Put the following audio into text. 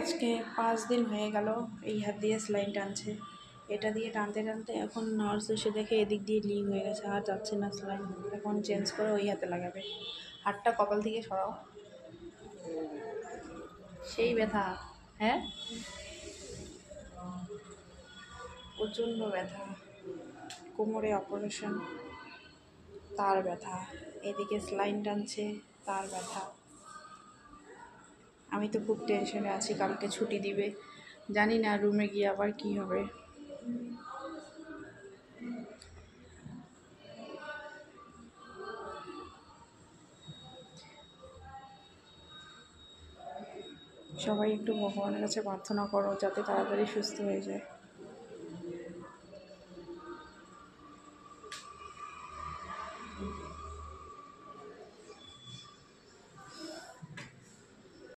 আজকে 5 দিন হয়ে গেল এই হাত দিয়ে স্লাইন টানছে। এটা দিয়ে টানতে টানতে এখন নার্স এসে দেখে এদিক দিয়ে লিক হয়ে গেছে, আর যাচ্ছে না স্লাইন। এখন চেঞ্জ করে ওই হাতে লাগাবে। হাতটা কপাল থেকে সরাও। সেই ব্যথা, হ্যাঁ প্রচণ্ড ব্যথা। কোমরে অপারেশন, তার ব্যথা। এদিকে স্লাইন টানছে, তার ব্যথা। আমি তো খুব টেনশনে আছি, কালকে ছুটি দিবে, জানি না রুমে গিয়ে আবার কি হবে। সবাই একটু ভগবানের কাছে প্রার্থনা করো যাতে তাড়াতাড়ি সুস্থ হয়ে যায়।